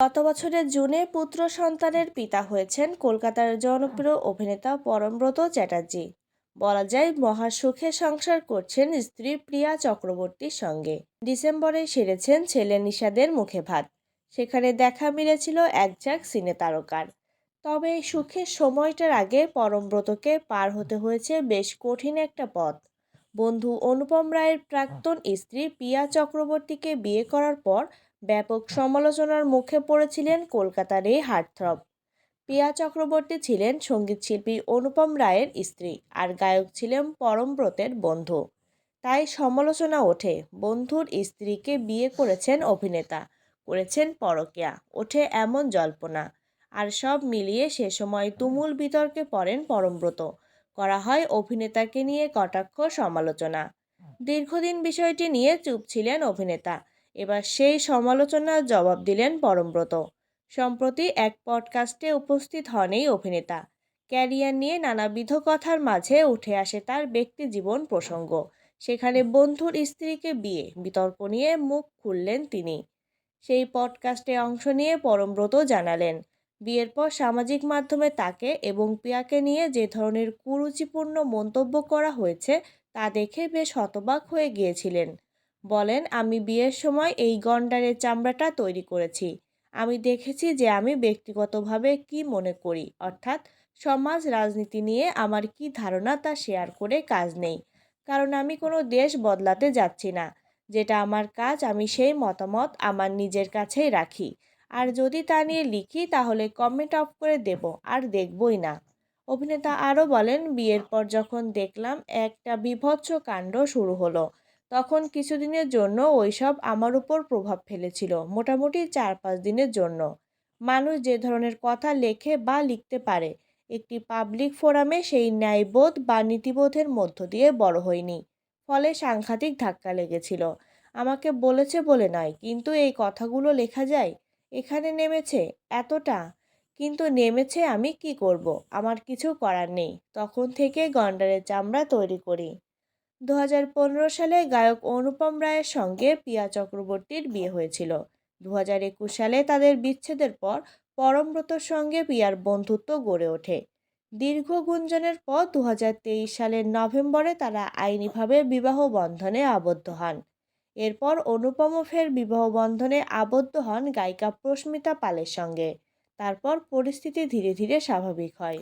গত বছরের জুনে পুত্র সন্তানের পিতা হয়েছেন কলকাতার জনপ্রিয় অভিনেতা পরমব্রত চ্যাটার্জি। বলা যায় মহা সুখে সংসার করছেন স্ত্রী প্রিয়া চক্রবর্তীর সঙ্গে। ডিসেম্বরে সেরেছেন ছেলে নিষাদের মুখে ভাত। সেখানে দেখা মিলেছিল এক ঝাঁক সিনে তারকার। তবে এই সুখের সময়টার আগে পরমব্রতকে পার হতে হয়েছে বেশ কঠিন একটা পথ। বন্ধু অনুপম রায়ের প্রাক্তন স্ত্রী প্রিয়া চক্রবর্তীকে বিয়ে করার পর ব্যাপক সমালোচনার মুখে পড়েছিলেন কলকাতার এই হার্টথ্রব। প্রিয়া চক্রবর্তী ছিলেন সঙ্গীতশিল্পী অনুপম রায়ের স্ত্রী, আর গায়ক ছিলেন পরমব্রতের বন্ধু। তাই সমালোচনা ওঠে, বন্ধুর স্ত্রীকে বিয়ে করেছেন অভিনেতা, করেছেন পরকীয়া, ওঠে এমন জল্পনা। আর সব মিলিয়ে সে সময় তুমুল বিতর্কে পড়েন পরমব্রত। করা হয় অভিনেতাকে নিয়ে কটাক্ষ, সমালোচনা। দীর্ঘদিন বিষয়টি নিয়ে চুপ ছিলেন অভিনেতা। এবার সেই সমালোচনার জবাব দিলেন পরমব্রত। সম্প্রতি এক পডকাস্টে উপস্থিত হন এই অভিনেতা। ক্যারিয়ার নিয়ে নানাবিধ কথার মাঝে উঠে আসে তার ব্যক্তি জীবন প্রসঙ্গ। সেখানে বন্ধুর স্ত্রীকে বিয়ে বিতর্ক নিয়ে মুখ খুললেন তিনি। সেই পডকাস্টে অংশ নিয়ে পরমব্রত জানালেন, বিয়ের পর সামাজিক মাধ্যমে তাকে এবং প্রিয়াকে নিয়ে যে ধরনের কুরুচিপূর্ণ মন্তব্য করা হয়েছে তা দেখে বেশ হতবাক হয়ে গিয়েছিলেন। বলেন, আমি বিয়ের সময় এই গন্ডারের চামড়াটা তৈরি করেছি। আমি দেখেছি যে আমি ব্যক্তিগতভাবে কি মনে করি, অর্থাৎ সমাজ রাজনীতি নিয়ে আমার কি ধারণা তা শেয়ার করে কাজ নেই। কারণ আমি কোনো দেশ বদলাতে যাচ্ছি না। যেটা আমার কাজ আমি সেই মতামত আমার নিজের কাছেই রাখি। আর যদি তা নিয়ে লিখি তাহলে কমেন্ট অফ করে দেব, আর দেখবই না। অভিনেতা আরও বলেন, বিয়ের পর যখন দেখলাম একটা বীভৎস কাণ্ড শুরু হলো, তখন কিছুদিনের জন্য ওইসব আমার উপর প্রভাব ফেলেছিল, মোটামুটি 4-5 দিনের জন্য। মানুষ যে ধরনের কথা লেখে বা লিখতে পারে একটি পাবলিক ফোরামে, সেই ন্যায়বোধ বা নীতিবোধের মধ্য দিয়ে বড় হয়নি। ফলে সাংঘাতিক ধাক্কা লেগেছিল। আমাকে বলেছে বলে নয়, কিন্তু এই কথাগুলো লেখা যায়, এখানে নেমেছে এতটা। কিন্তু নেমেছে, আমি কি করব, আমার কিছু করার নেই। তখন থেকে গন্ডারের চামড়া তৈরি করি। 2015 সালে গায়ক অনুপম রায়ের সঙ্গে প্রিয়া চক্রবর্তীর বিয়ে হয়েছিল। 2021 সালে তাদের বিচ্ছেদের পর পরমব্রতর সঙ্গে প্রিয়ার বন্ধুত্ব গড়ে ওঠে। দীর্ঘ গুঞ্জনের পর 2023 সালের নভেম্বরে তারা আইনিভাবে বিবাহ বন্ধনে আবদ্ধ হন। এরপর অনুপমও ফের বিবাহ বন্ধনে আবদ্ধ হন গায়িকা প্রস্মিতা পালের সঙ্গে। তারপর পরিস্থিতি ধীরে ধীরে স্বাভাবিক হয়।